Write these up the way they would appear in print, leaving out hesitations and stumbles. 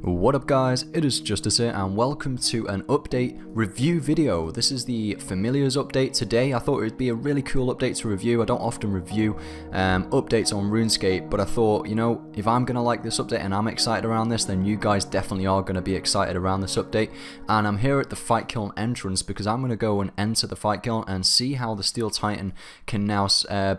What up guys, it is Justice here and welcome to an update review video. This is the Familiars update today. I thought it would be a really cool update to review. I don't often review updates on RuneScape, but I thought, you know, if I'm going to like this update and I'm excited around this, then you guys definitely are going to be excited around this update. And I'm here at the Fight Kiln entrance because I'm going to go and enter the Fight Kiln and see how the Steel Titan can now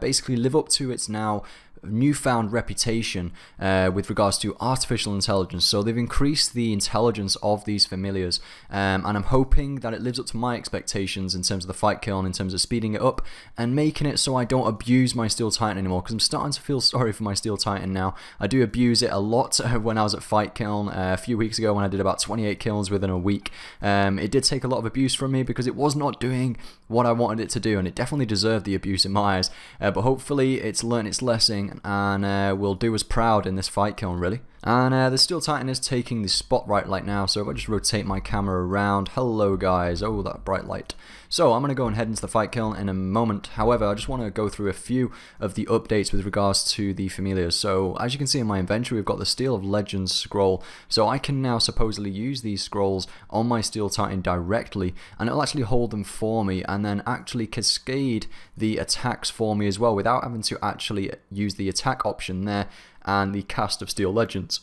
basically live up to its now newfound reputation with regards to artificial intelligence. So they've increased the intelligence of these familiars, and I'm hoping that it lives up to my expectations in terms of the Fight Kiln, in terms of speeding it up and making it so I don't abuse my Steel Titan anymore, because I'm starting to feel sorry for my Steel Titan now. I do abuse it a lot when I was at Fight Kiln a few weeks ago when I did about 28 kills within a week. It did take a lot of abuse from me because it was not doing what I wanted it to do, and it definitely deserved the abuse in my eyes, but hopefully it's learned its lesson and will do us proud in this Fight Kiln, really. And the Steel Titan is taking the spotlight right now, so if I just rotate my camera around, hello guys, oh that bright light. So I'm going to go and head into the Fight Kiln in a moment. However, I just want to go through a few of the updates with regards to the familiars. So as you can see in my inventory, we've got the Steel of Legends scroll, so I can now supposedly use these scrolls on my Steel Titan directly, and it'll actually hold them for me and then actually cascade the attacks for me as well without having to actually use the attack option there and the cast of Steel Legends.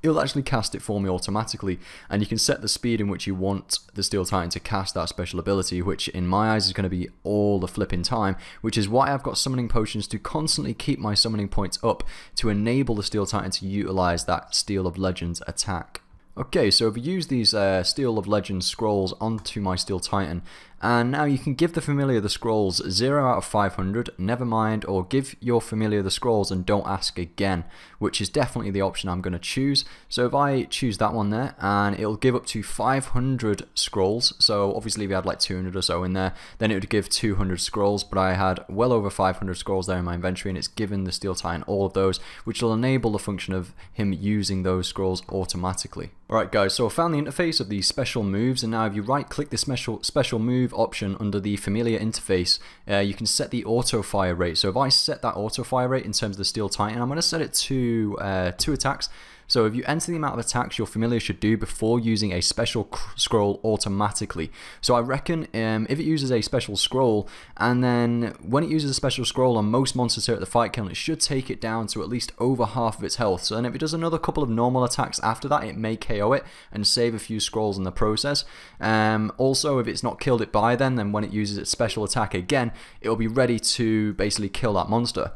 It'll actually cast it for me automatically, and you can set the speed in which you want the Steel Titan to cast that special ability, which in my eyes is going to be all the flipping time, which is why I've got summoning potions to constantly keep my summoning points up to enable the Steel Titan to utilize that Steel of Legends attack. Okay, so I've used these Steel of Legends scrolls onto my Steel Titan, and now you can give the familiar the scrolls 0 out of 500, never mind, or give your familiar the scrolls and don't ask again, which is definitely the option I'm going to choose. So if I choose that one there, and it'll give up to 500 scrolls, so obviously if you had like 200 or so in there, then it would give 200 scrolls, but I had well over 500 scrolls there in my inventory, and it's given the Steel Titan all of those, which will enable the function of him using those scrolls automatically. Alright guys, so I found the interface of these special moves, and now if you right click the special move option under the familiar interface, you can set the auto fire rate. So if I set that auto fire rate in terms of the Steel Titan, I'm going to set it to 2 attacks. So if you enter the amount of attacks your familiar should do before using a special scroll automatically. So I reckon if it uses a special scroll, and then when it uses a special scroll on most monsters here at the Fight Kiln, it should take it down to at least over half of its health. So then if it does another couple of normal attacks after that, it may KO it and save a few scrolls in the process. Also, if it's not killed it by then when it uses its special attack again, it will be ready to basically kill that monster.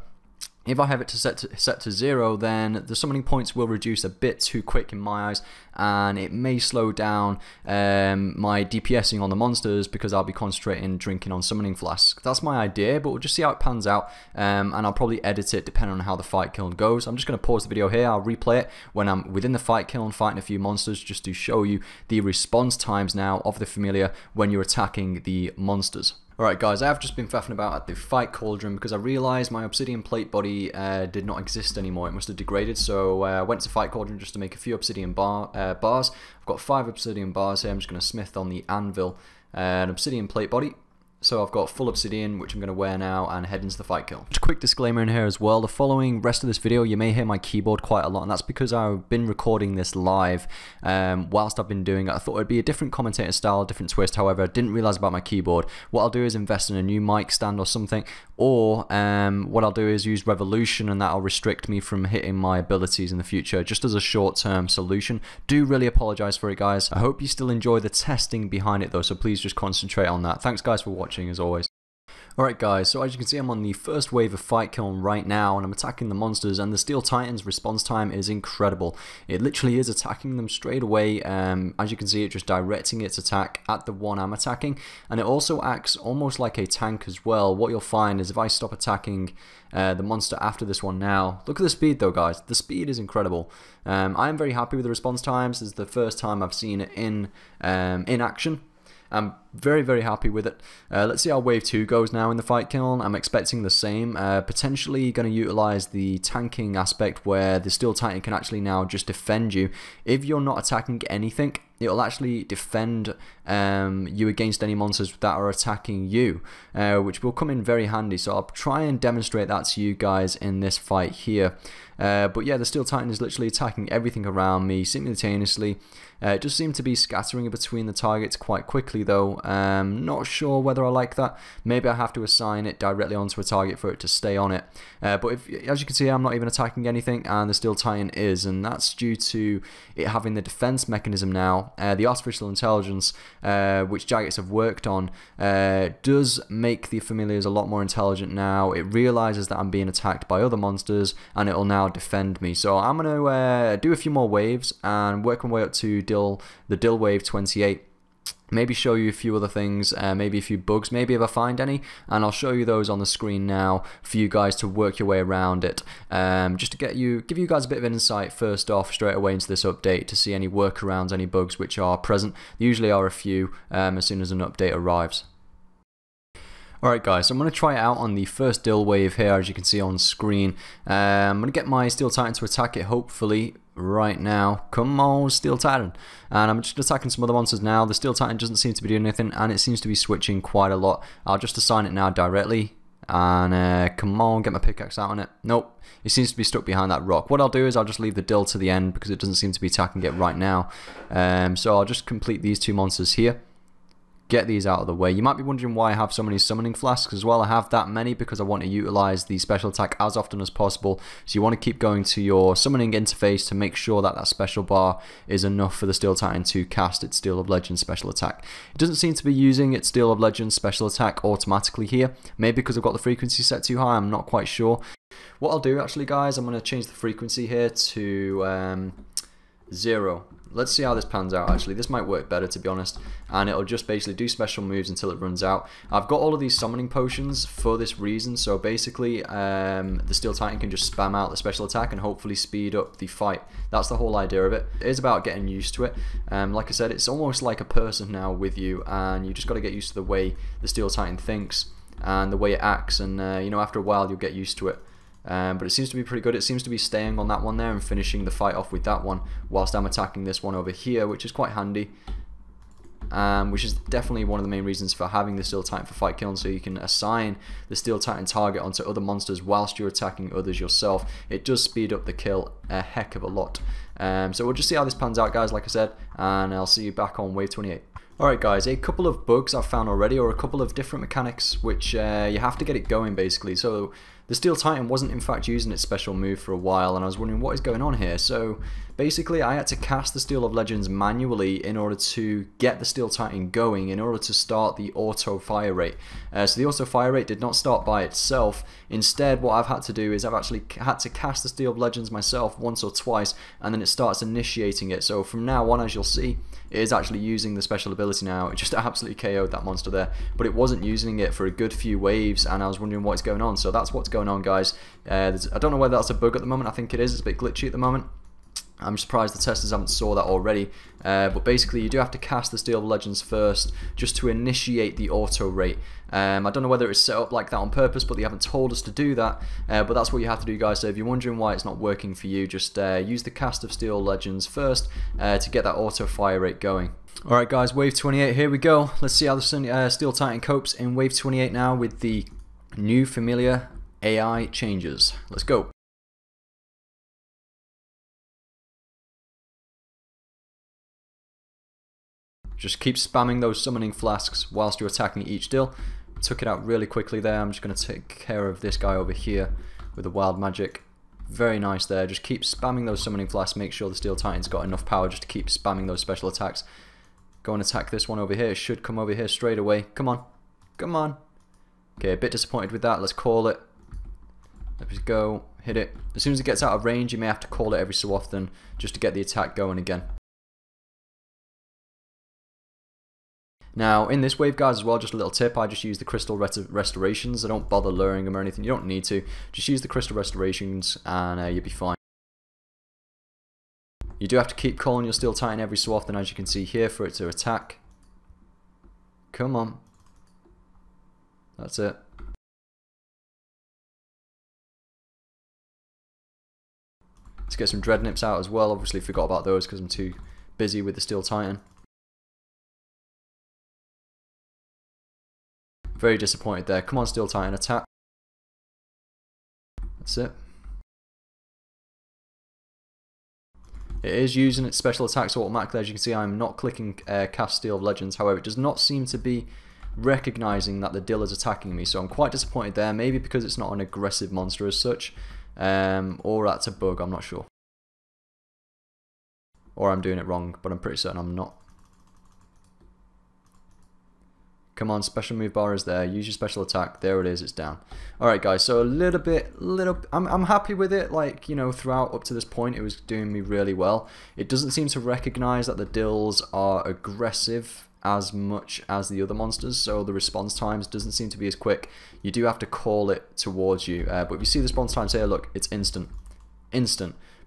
If I have it set to 0, then the summoning points will reduce a bit too quick in my eyes, and it may slow down my DPSing on the monsters because I'll be concentrating drinking on summoning flasks. That's my idea, but we'll just see how it pans out, and I'll probably edit it depending on how the Fight Kiln goes. I'm just going to pause the video here. I'll replay it when I'm within the Fight Kiln fighting a few monsters, just to show you the response times now of the familiar when you're attacking the monsters. Alright guys, I have just been faffing about at the Fight Cauldron because I realised my obsidian plate body did not exist anymore. It must have degraded, so I went to Fight Cauldron just to make a few obsidian bars. I've got 5 obsidian bars here. I'm just going to smith on the anvil an obsidian plate body. So I've got full obsidian, which I'm going to wear now and head into the Fight Kiln. Just a quick disclaimer in here as well. The following rest of this video, you may hear my keyboard quite a lot, and that's because I've been recording this live whilst I've been doing it. I thought it'd be a different commentator style, different twist. However, I didn't realize about my keyboard. What I'll do is invest in a new mic stand or something, or what I'll do is use Revolution, and that'll restrict me from hitting my abilities in the future, just as a short-term solution. Do really apologize for it, guys. I hope you still enjoy the testing behind it though, so please just concentrate on that. Thanks guys for watching as always. Alright guys, so as you can see I'm on the first wave of Fight Kiln right now, and I'm attacking the monsters, and the Steel Titan's response time is incredible. It literally is attacking them straight away. As you can see, it's just directing its attack at the one I'm attacking, and it also acts almost like a tank as well. What you'll find is if I stop attacking the monster after this one now, look at the speed though guys, the speed is incredible. I am very happy with the response times. This is the first time I've seen it in action. I'm very happy with it. Let's see how wave 2 goes now in the Fight Kiln. I'm expecting the same. Potentially going to utilize the tanking aspect where the Steel Titan can actually now just defend you. If you're not attacking anything, it'll actually defend you against any monsters that are attacking you, which will come in very handy. So I'll try and demonstrate that to you guys in this fight here. But yeah, the Steel Titan is literally attacking everything around me simultaneously. It does seem to be scattering between the targets quite quickly though. Not sure whether I like that. Maybe I have to assign it directly onto a target for it to stay on it. But as you can see, I'm not even attacking anything, and the Steel Titan is, and that's due to it having the defense mechanism now. The artificial intelligence, which Jagex have worked on, does make the familiars a lot more intelligent now. It realizes that I'm being attacked by other monsters, and it will now defend me. So I'm going to do a few more waves and work my way up to the dill wave 28. Maybe show you a few other things, maybe a few bugs, maybe if I find any, and I'll show you those on the screen now for you guys to work your way around it. Just to give you guys a bit of an insight first off straight away into this update, to see any workarounds, any bugs which are present. There usually are a few as soon as an update arrives. Alright guys, so I'm going to try it out on the first dill wave here, as you can see on screen. I'm going to get my Steel Titan to attack it, hopefully, right now. Come on, Steel Titan. And I'm just attacking some other monsters now. The Steel Titan doesn't seem to be doing anything, and it seems to be switching quite a lot. I'll just assign it now directly. And come on, get my pickaxe out on it. Nope, it seems to be stuck behind that rock. What I'll do is I'll just leave the dill to the end, because it doesn't seem to be attacking it right now. So I'll just complete these two monsters here. Get these out of the way. You might be wondering why I have so many summoning flasks as well. I have that many because I want to utilize the special attack as often as possible. So you want to keep going to your summoning interface to make sure that that special bar is enough for the Steel Titan to cast its Steel of Legends special attack. It doesn't seem to be using its Steel of Legends special attack automatically here. Maybe because I've got the frequency set too high, I'm not quite sure. What I'll do actually, guys, I'm going to change the frequency here to 0. Let's see how this pans out. Actually, this might work better, to be honest, and it'll just basically do special moves until it runs out. I've got all of these summoning potions for this reason, so basically the Steel Titan can just spam out the special attack and hopefully speed up the fight. That's the whole idea of it. It is about getting used to it. Like I said, it's almost like a person now with you, and you just got to get used to the way the Steel Titan thinks and the way it acts, and you know, after a while you'll get used to it. But it seems to be pretty good. It seems to be staying on that one there and finishing the fight off with that one, whilst I'm attacking this one over here, which is quite handy. Which is definitely one of the main reasons for having the Steel Titan for Fight Kiln, so you can assign the Steel Titan target onto other monsters whilst you're attacking others yourself. It does speed up the kill a heck of a lot. So we'll just see how this pans out, guys, like I said, and I'll see you back on wave 28. Alright guys, a couple of bugs I've found already, or a couple of different mechanics which you have to get it going basically. So the Steel Titan wasn't in fact using its special move for a while, and I was wondering what is going on here. So basically I had to cast the Steel of Legends manually in order to get the Steel Titan going, in order to start the auto fire rate. So the auto fire rate did not start by itself. Instead, what I've had to do is I've actually had to cast the Steel of Legends myself once or twice, and then it starts initiating it. So from now on, as you'll see, it is actually using the special ability now. It just absolutely KO'd that monster there, but it wasn't using it for a good few waves, and I was wondering what's going on. So that's what's going on, guys. I don't know whether that's a bug at the moment. I think it is. It's a bit glitchy at the moment. I'm surprised the testers haven't saw that already, but basically you do have to cast the Steel of Legends first just to initiate the auto rate. I don't know whether it's set up like that on purpose, but they haven't told us to do that, but that's what you have to do, guys. So if you're wondering why it's not working for you, just use the cast of Steel Legends first to get that auto fire rate going. Alright guys, wave 28, here we go. Let's see how the Steel Titan copes in wave 28 now with the new familiar AI changes. Let's go. Just keep spamming those summoning flasks whilst you're attacking each dill. Took it out really quickly there. I'm just going to take care of this guy over here with the wild magic. Very nice there. Just keep spamming those summoning flasks. Make sure the Steel Titan's got enough power just to keep spamming those special attacks. Go and attack this one over here. It should come over here straight away. Come on. Come on. Okay, a bit disappointed with that. Let's call it. Let's go. Hit it. As soon as it gets out of range, you may have to call it every so often just to get the attack going again. Now, in this wave, guys, as well, just a little tip, I just use the Crystal Restorations. I don't bother luring them or anything. You don't need to. Just use the Crystal Restorations and you'll be fine. You do have to keep calling your Steel Titan every so often, as you can see here, for it to attack. Come on. That's it. Let's get some Dread Nips out as well. Obviously forgot about those because I'm too busy with the Steel Titan. Very disappointed there. Come on, Steel Titan, attack. That's it. It is using its special attacks automatically. As you can see, I'm not clicking cast Steel of Legends. However, it does not seem to be recognizing that the dill is attacking me, so I'm quite disappointed there. Maybe because it's not an aggressive monster as such, or that's a bug, I'm not sure. Or I'm doing it wrong, but I'm pretty certain I'm not. Come on, special move bar is there. Use your special attack. There it is. It's down. All right, guys. So I'm happy with it. Like, you know, throughout up to this point, it was doing me really well. It doesn't seem to recognize that the dills are aggressive as much as the other monsters, so the response times doesn't seem to be as quick. You do have to call it towards you. But if you see the response times here, look, it's instant.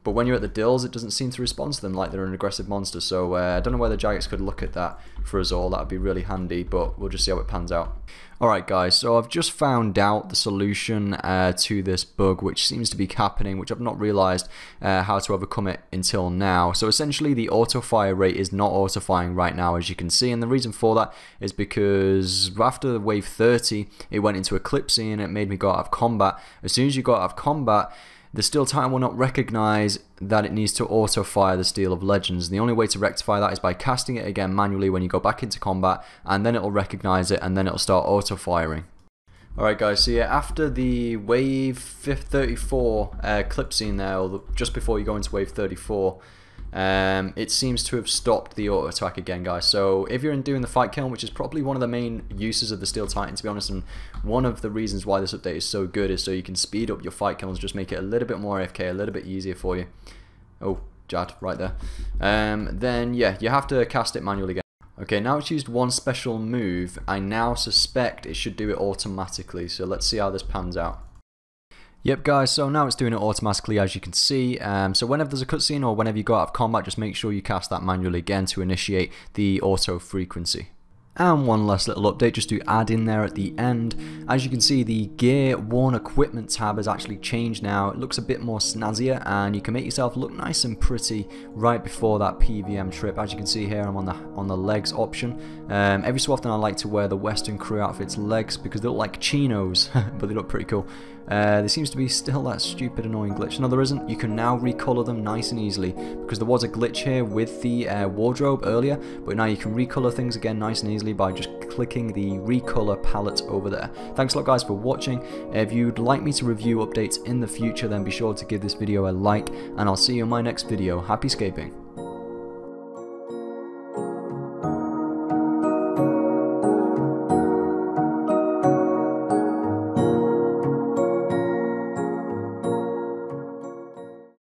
But when you're at the dills, it doesn't seem to respond to them like they're an aggressive monster. So I don't know whether Jagex could look at that for us all. That would be really handy, but we'll just see how it pans out. Alright guys, so I've just found out the solution to this bug, which seems to be happening, which I've not realised how to overcome it until now. So essentially the auto-fire rate is not auto-firing right now, as you can see, and the reason for that is because after wave 30, it went into Eclipsing and it made me go out of combat. As soon as you go out of combat, the Steel Titan will not recognize that it needs to auto-fire the Steel of Legends. The only way to rectify that is by casting it again manually when you go back into combat, and then it'll recognize it and then it'll start auto-firing. Alright guys, so yeah, after the wave 34 Eclipsing there, or just before you go into wave 34, it seems to have stopped the auto attack again, guys. So if you're doing the Fight Kiln, which is probably one of the main uses of the Steel Titan, to be honest, and one of the reasons why this update is so good is so you can speed up your Fight Kilns, just make it a little bit more AFK, a little bit easier for you. Oh, Jad, right there. Then yeah, you have to cast it manually again. Okay, now it's used one special move. I now suspect it should do it automatically, so let's see how this pans out. Yep guys, so now it's doing it automatically, as you can see. So whenever there's a cutscene or whenever you go out of combat, just make sure you cast that manually again to initiate the auto frequency. And one last little update just to add in there at the end. As you can see, the gear worn equipment tab has actually changed now. It looks a bit more snazzier and you can make yourself look nice and pretty right before that PVM trip. As you can see here, I'm on the legs option. Every so often I like to wear the Western crew outfit's legs because they look like chinos, but they look pretty cool. There seems to be still that stupid annoying glitch. No, there isn't. You can now recolor them nice and easily because there was a glitch here with the wardrobe earlier, but now you can recolor things again nice and easily by just clicking the recolor palette over there. Thanks a lot guys for watching. If you'd like me to review updates in the future, then be sure to give this video a like, and I'll see you in my next video. Happy scaping.